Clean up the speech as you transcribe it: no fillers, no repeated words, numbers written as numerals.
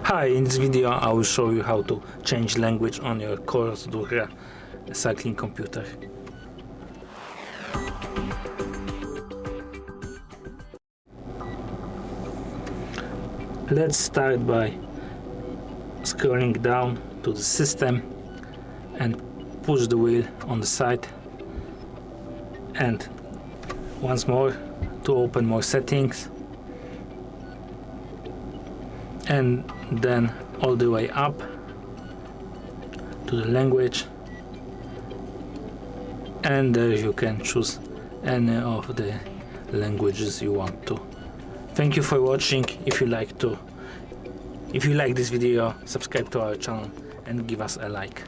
Hi, in this video I will show you how to change language on your COROS Dura cycling computer. Let's start by scrolling down to the system and push the wheel on the side, and once more to open more settings, and then all the way up to the language, and there you can choose any of the languages you want to. Thank you for watching. If you like this video, subscribe to our channel and give us a like.